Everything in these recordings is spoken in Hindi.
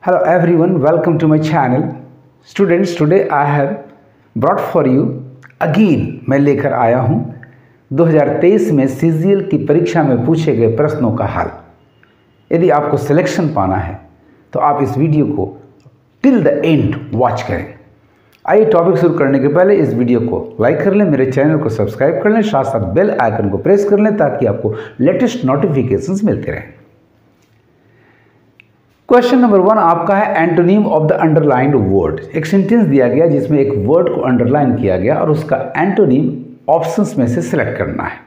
Hello everyone, welcome to my channel. Students, today I have brought for you again मैं लेकर आया हूँ 2023 में CGL की परीक्षा में पूछे गए प्रश्नों का हल। यदि आपको सिलेक्शन पाना है तो आप इस वीडियो को टिल द एंड वॉच करें। आइए टॉपिक शुरू करने के पहले इस वीडियो को लाइक कर लें, मेरे चैनल को सब्सक्राइब कर लें, साथ साथ बेल आइकन को प्रेस कर लें ताकि आपको लेटेस्ट नोटिफिकेशंस मिलते रहें। क्वेश्चन नंबर 1 आपका है antonym of the underlined word. एक सेंटेंस दिया गया जिसमें एक वर्ड को अंडरलाइन किया गया और उसका एंटोनिम ऑप्शंस में से सिलेक्ट करना है।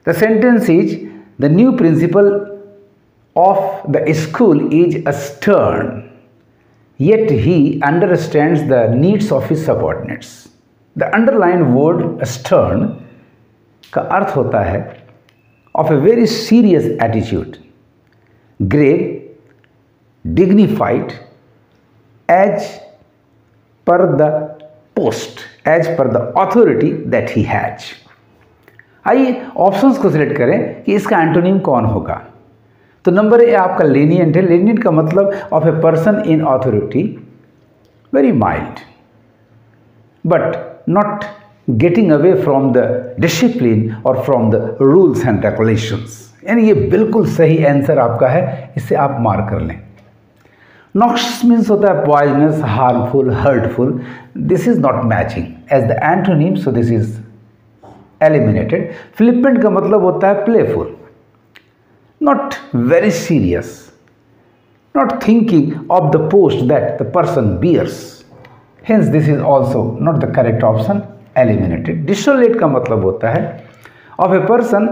The sentence is the new principle of the school is a stern yet he understands the needs of his subordinates. The underlined word stern का अर्थ होता है of a very serious attitude, grave, dignified, as per the post, as per the authority that he has. आइए ऑप्शंस को सिलेक्ट करें कि इसका एंटोनिम कौन होगा। तो नंबर ए आपका लेनियंट है। लेनियंट का मतलब of a person in authority, very mild but not getting away from the discipline और from the rules and regulations. यानी ये बिल्कुल सही आंसर आपका है, इसे आप मार्क कर लें। नॉक्सियस मीन्स होता है poisonous, harmful, hurtful. This is not matching as the antonym, so this is eliminated. Flippant का मतलब होता है playful, not very serious, not thinking of the post that the person bears. Hence this is also not the correct option, eliminated. Dissolute का मतलब होता है of a person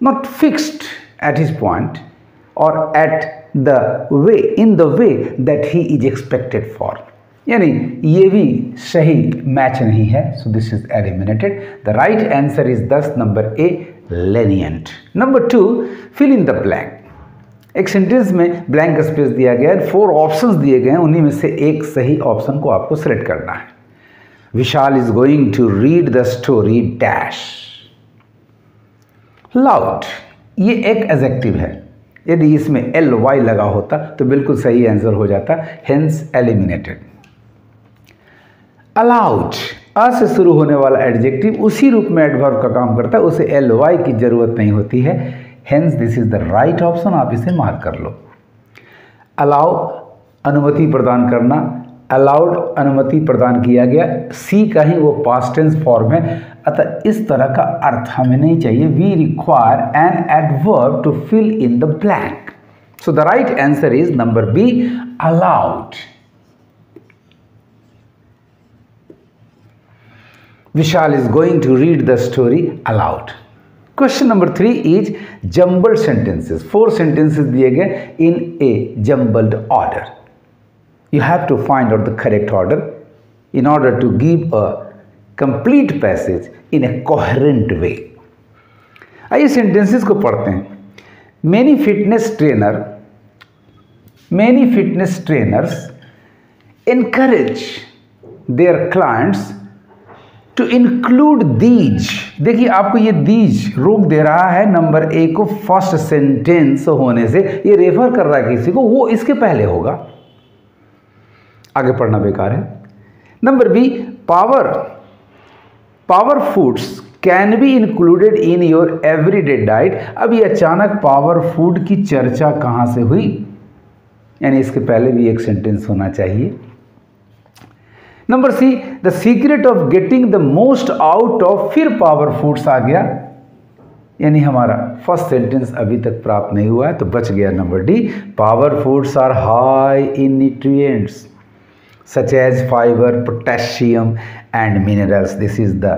not fixed at his point or at the way, in the way that he is expected for. यानी ये भी सही मैच नहीं है, so this is eliminated. The right answer is thus number A, lenient. Number 2, fill in the blank. एक सेंटेंस में ब्लैंक स्पेस दिया गया है, 4 ऑप्शंस दिए गए हैं, उन्हीं में से एक सही ऑप्शन को आपको सिलेक्ट करना है। Vishal is going to read the story dash loud. ये एक एडजेक्टिव है, यदि इसमें ly लगा होता तो बिल्कुल सही आंसर हो जाता, हेंस एलिमिनेटेड। अलाउड, अ से शुरू होने वाला एडजेक्टिव उसी रूप में एडवर्ब का काम करता है, उसे ly की जरूरत नहीं होती है, hence this is the right option, आप इसे मार्क कर लो। अलाउ, अनुमति प्रदान करना, अलाउड अनुमति प्रदान किया गया, सी का ही वो पास्ट टेंस फॉर्म है, अतः इस तरह का अर्थ हमें नहीं चाहिए। We require an adverb to fill in the blank, so the right answer is number B, allowed. Vishal is going to read the story aloud. Question number 3 is jumbled sentences. 4 sentences दिए गए in a jumbled order. You have to find out the correct order in order to give a complete passage in a coherent way. आइए sentences को पढ़ते हैं। Many fitness trainers encourage their clients to include these. देखिए आपको ये दीज रोक दे रहा है नंबर ए को फर्स्ट सेंटेंस होने से, ये रेफर कर रहा है किसी को, वो इसके पहले होगा, आगे पढ़ना बेकार है। Number B, power foods can be included in your everyday diet. अब ये अचानक पावर फूड की चर्चा कहाँ से हुई, यानी इसके पहले भी एक सेंटेंस होना चाहिए। Number C, the secret of getting the most out of, फिर पावर फूड्स आ गया, यानी हमारा फर्स्ट सेंटेंस अभी तक प्राप्त नहीं हुआ है, तो बच गया number D, power foods are high in nutrients such as fibre, potassium and minerals. This is the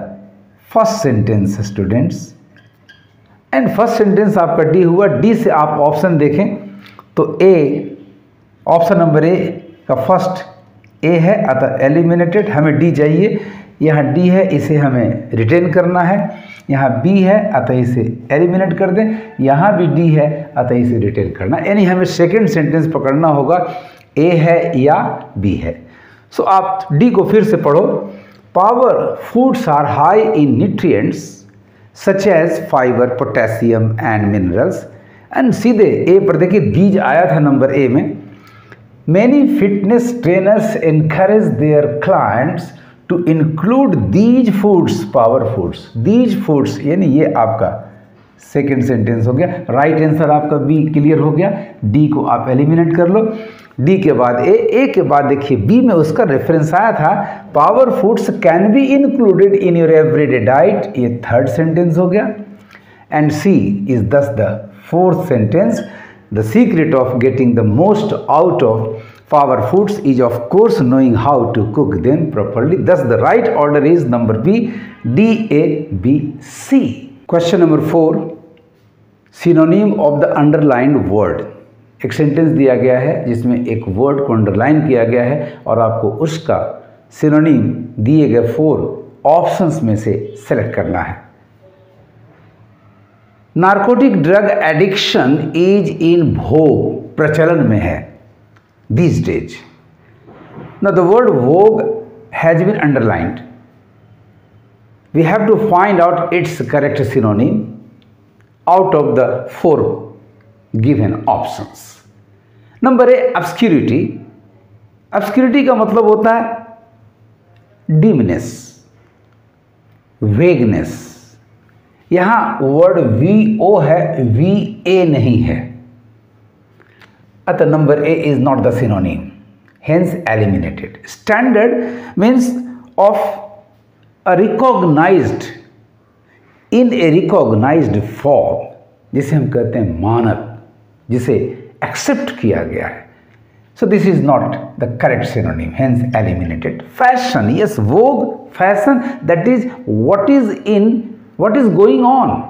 first sentence students, and first sentence आपका डी हुआ। डी से आप ऑप्शन देखें तो ए, ऑप्शन नंबर ए का फर्स्ट ए है, अतः एलिमिनेटेड। हमें डी चाहिए, यहाँ डी है, इसे हमें रिटेन करना है। यहाँ बी है, अतः इसे एलिमिनेट कर दें। यहाँ भी डी है, अतः इसे रिटेन करना, यानी हमें सेकंड सेंटेंस पकड़ना होगा, ए है या बी है। सो आप डी को फिर से पढ़ो। Power foods are high in nutrients such as fibre, potassium and minerals. And सीधे ए पर देखिए दीज आया था नंबर ए में, Many fitness trainers encourage their clients to include these foods, power foods. These foods यानी ये आपका सेकेंड सेंटेंस हो गया। राइट आंसर आपका बी क्लियर हो गया। डी को आप एलिमिनेट कर लो। डी के बाद ए के बाद देखिए बी में उसका रेफरेंस आया था, power foods can be included in your everyday diet, ये थर्ड सेंटेंस हो गया। And C is this the fourth sentence. The secret of getting the most out of power foods is of course knowing how to cook them properly. Thus the right order is number B, D, A, B, C. Question number 4, synonym of the underlined word. एक सेंटेंस दिया गया है जिसमें एक वर्ड को अंडरलाइन किया गया है और आपको उसका सिनोनिम दिए गए 4 ऑप्शंस में से सेलेक्ट करना है। Narcotic drug addiction is in भोग, प्रचलन में है these days. Now the word vogue has been underlined. We have to find out its correct synonym out of the 4 given options. Number A, obscurity. Obscurity का मतलब होता है dimness, vagueness. यहाँ वर्ड VO है, VA नहीं है, अतः number A is not the synonym, hence eliminated. Standard means of a recognised, in a recognised form, जिसे हम कहते हैं मानक, जिसे एक्सेप्ट किया गया है। So this is not the correct synonym, hence eliminated. Fashion, yes, vogue, fashion, that is what is in, what is going on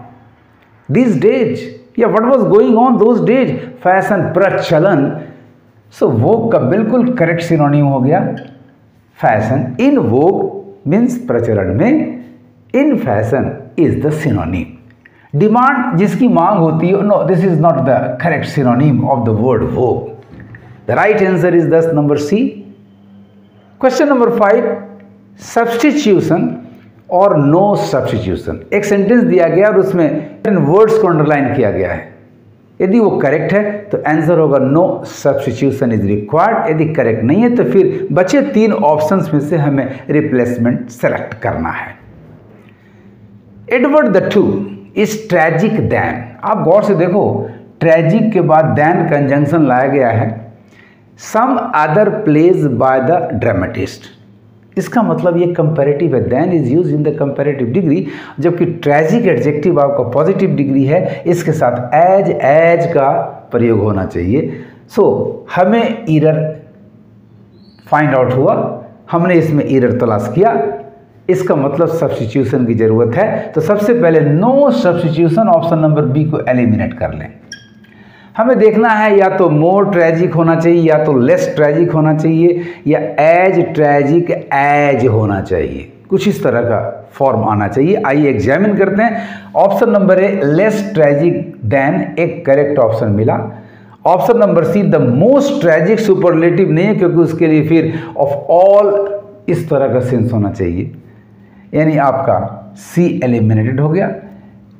this days, या what was going on those days, fashion, प्रचलन। सो वोग का बिल्कुल करेक्ट सिनोनिम हो गया फैशन। इन वोग मीन्स प्रचलन में, in fashion is the synonym. Demand, जिसकी मांग होती है, no, this is not the correct synonym of the word vogue. The right answer is this number C. Question number 5, substitution और नो सब्स्टिट्यूशन। एक सेंटेंस दिया गया और उसमें इन वर्ड्स को अंडरलाइन किया गया है। यदि वो करेक्ट है तो आंसर होगा नो सब्स्टिट्यूशन इज रिक्वायर्ड। यदि करेक्ट नहीं है तो फिर बचे 3 ऑप्शंस में से हमें रिप्लेसमेंट सेलेक्ट करना है। Edward the two is tragic than. आप गौर से देखो, ट्रेजिक के बाद दैन कंजंक्शन लाया गया है, some other plays by the dramatist. इसका मतलब ये कंपैरेटिव है, than is use in the comparative degree, जबकि ट्रेजिक एडजेक्टिव आपका पॉजिटिव डिग्री है, इसके साथ एज का प्रयोग होना चाहिए। सो हमें एरर फाइंड आउट हुआ, हमने इसमें एरर तलाश किया, इसका मतलब सब्स्टिट्यूशन की जरूरत है। तो सबसे पहले no substitution, option number B को एलिमिनेट कर लें। हमें देखना है या तो मोर ट्रेजिक होना चाहिए, या तो लेस ट्रेजिक होना चाहिए, या एज ट्रेजिक एज होना चाहिए, कुछ इस तरह का फॉर्म आना चाहिए। आइए एग्जामिन करते हैं। Option number A, less tragic than, एक करेक्ट ऑप्शन मिला। Option number C, the most tragic, superlative नहीं है क्योंकि उसके लिए फिर ऑफ ऑल इस तरह का सेंस होना चाहिए, यानी आपका सी एलिमिनेटेड हो गया।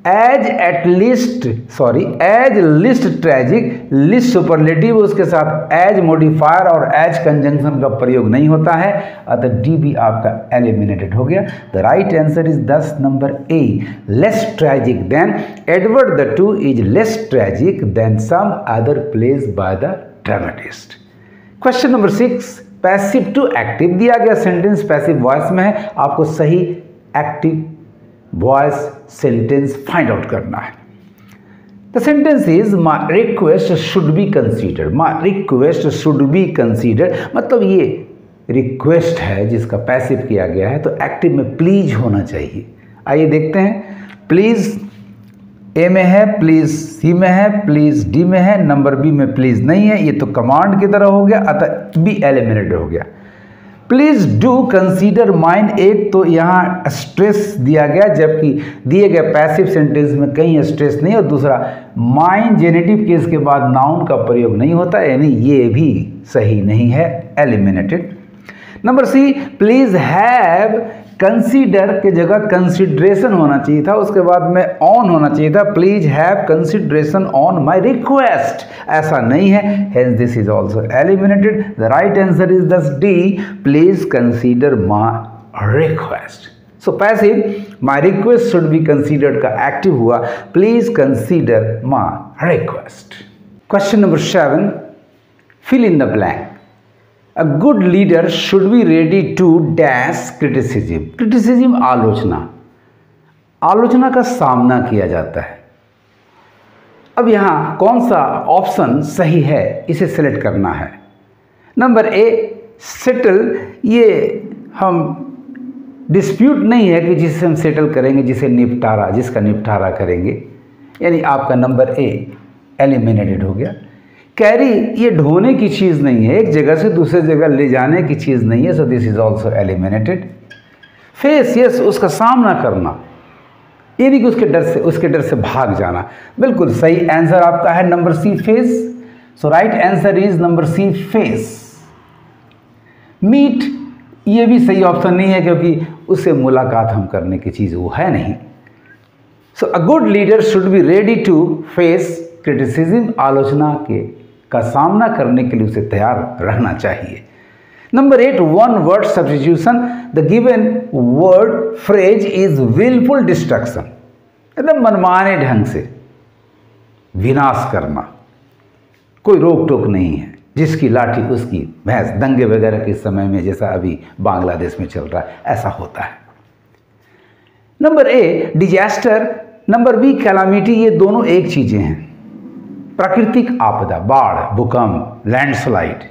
As at least, sorry, as least tragic, least superlative, उसके साथ एज मॉडिफायर और एज कंजंक्शन का प्रयोग नहीं होता है, अतः डी भी आपका एलिमिनेटेड हो गया। The right answer is 10 number A, less tragic than. Edward the two is less tragic than some other plays by the dramatist. Question number 6, passive to active दिया गया सेंटेंस पैसिव वॉइस में है, आपको सही active voice sentence find out करना है। The sentence is my request should be considered. My request should be considered मतलब ये रिक्वेस्ट है जिसका पैसिव किया गया है, तो एक्टिव में प्लीज होना चाहिए। आइए देखते हैं। प्लीज ए में है, प्लीज सी में है, प्लीज डी में है, नंबर बी में प्लीज नहीं है, ये तो कमांड की तरह हो गया, अतः बी एलिमिनेटेड हो गया। प्लीज डू कंसीडर माइन, एक तो यहाँ स्ट्रेस दिया गया, जबकि दिए गए पैसिव सेंटेंस में कहीं स्ट्रेस नहीं, और दूसरा माइन जेनेटिव केस के बाद नाउन का प्रयोग नहीं होता, यानी ये भी सही नहीं है, eliminated. Number C, please have consider के जगह कंसिडरेशन होना चाहिए था, उसके बाद में ऑन होना चाहिए था। Please have consideration on my request, ऐसा नहीं है, hence this is also eliminated. The right answer is this D, please consider my request. So passive my request should be considered का एक्टिव हुआ, please consider my request. Question number 7, fill in the blank. A good leader should be ready to dash criticism. Criticism आलोचना, आलोचना का सामना किया जाता है। अब यहाँ कौन सा ऑप्शन सही है, इसे सिलेक्ट करना है। नंबर ए सेटल, ये हम डिस्प्यूट नहीं है कि जिसे हम सेटल करेंगे, जिसे निपटारा, जिसका निपटारा करेंगे, यानी आपका नंबर ए एलिमिनेटेड हो गया। कैरी, ये ढोने की चीज़ नहीं है, एक जगह से दूसरे जगह ले जाने की चीज़ नहीं है, so this is also eliminated. Face, yes, उसका सामना करना, ये नहीं कि उसके डर से भाग जाना। बिल्कुल सही आंसर आपका है number C, face. So right answer is number C, face. Meet, ये भी सही ऑप्शन नहीं है, क्योंकि उससे मुलाकात हम करने की चीज़ वो है नहीं। So a good leader should be ready to face criticism, आलोचना का सामना करने के लिए उसे तैयार रहना चाहिए। Number 8, one word substitution, the given word phrase is wilful destruction, एकदम मनमाने ढंग से विनाश करना, कोई रोक टोक नहीं है, जिसकी लाठी उसकी भैंस, दंगे वगैरह के समय में जैसा अभी बांग्लादेश में चल रहा है, ऐसा होता है। Number A disaster, number B calamity, ये दोनों एक चीजें हैं। प्राकृतिक आपदा, बाढ़, भूकंप, लैंडस्लाइड,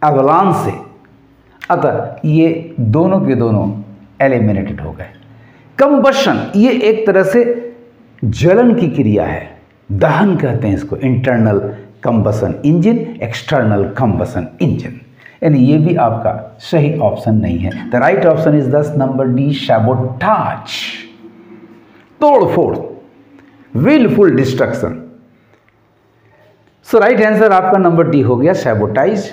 एवलांच से, अतः ये दोनों के दोनों एलिमिनेटेड हो गए। कंबशन, ये एक तरह से जलन की क्रिया है, दहन कहते हैं इसको, internal combustion engine, external combustion engine, यानी ये भी आपका सही ऑप्शन नहीं है। The right option is this number D, sabotage, तोड़फोड़, wilful destruction. So right answer आपका नंबर डी हो गया, sabotage.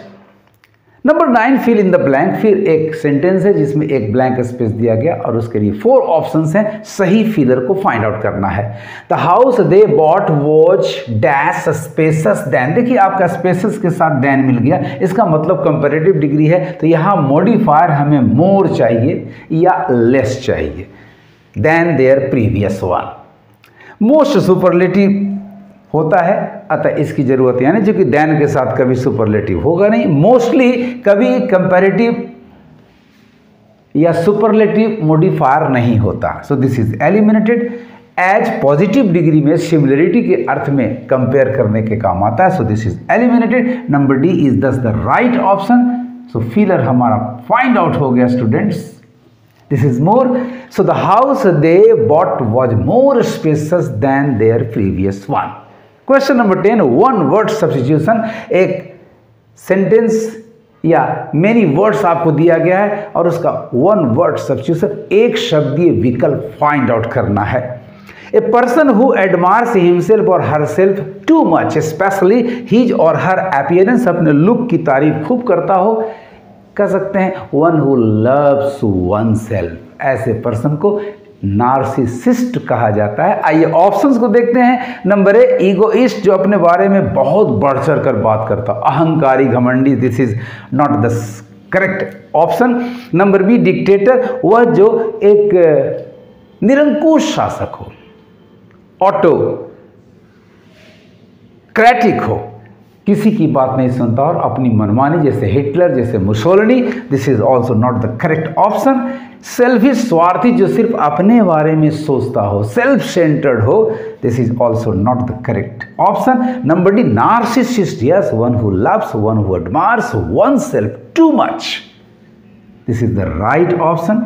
Number 9, fill in the blank, फिर एक सेंटेंस है जिसमें एक ब्लैंक स्पेस दिया गया और उसके लिए 4 ऑप्शंस हैं, सही फिलर को फाइंड आउट करना है। The house they bought was dash spacious than, देखिए आपका स्पेसस के साथ देन मिल गया, इसका मतलब कंपैरेटिव डिग्री है, तो यहाँ मॉडिफायर हमें मोर चाहिए या लेस चाहिए than their previous one. Most superlative होता है, अतः इसकी जरूरत यानी जो कि देन के साथ कभी सुपरलेटिव होगा नहीं, मोस्टली कभी कंपैरेटिव या सुपरलेटिव मॉडिफायर नहीं होता, so this is eliminated. As positive degree में सिमिलरिटी के अर्थ में कंपेयर करने के काम आता है, so this is eliminated. Number D is this the right option. So filler हमारा फाइंड आउट हो गया students, this is more. So the house they bought was more spacious than their previous one. Question number 10, one word substitution, एक सेंटेंस या मेनी वर्ड्स आपको दिया गया है और उसका वन वर्ड सब्स्टिट्यूशन, एक शब्दीय विकल्प फाइंड आउट करना है। A person who admires himself और herself too much, specially his और हर अपीयरेंस, अपने लुक की तारीफ खूब करता हो, कह सकते हैं one who loves one self, ऐसे पर्सन को नार्सिसिस्ट कहा जाता है। आइए ऑप्शंस को देखते हैं। नंबर ए ईगोइस्ट, जो अपने बारे में बहुत बढ़ चढ़ कर बात करता, अहंकारी, घमंडी, this is not the correct option. Number B dictator, वह जो एक निरंकुश शासक हो, ऑटोक्रेटिक हो, किसी की बात नहीं सुनता और अपनी मनमानी, जैसे हिटलर, जैसे Mussolini, this is also not the correct option. Selfish, स्वार्थी, जो सिर्फ अपने बारे में सोचता हो, सेल्फ सेंटर्ड हो, this is also not the correct option. Number D narcissist, yes, one who loves, one who admires one self too much, this is the right option.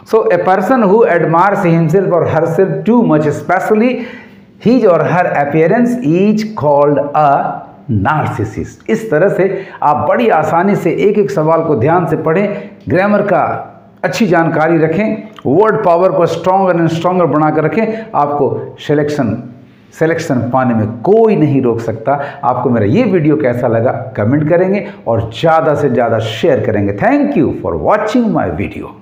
So a person who admires himself और herself too much, specially his और her appearance, is called a narcissist. इस तरह से आप बड़ी आसानी से एक एक सवाल को ध्यान से पढ़ें, ग्रामर का अच्छी जानकारी रखें, वर्ड पावर को स्ट्रॉन्गर एंड स्ट्रॉन्गर बनाकर रखें, आपको सिलेक्शन पाने में कोई नहीं रोक सकता। आपको मेरा ये वीडियो कैसा लगा कमेंट करेंगे और ज़्यादा से ज़्यादा शेयर करेंगे। Thank you for watching my video.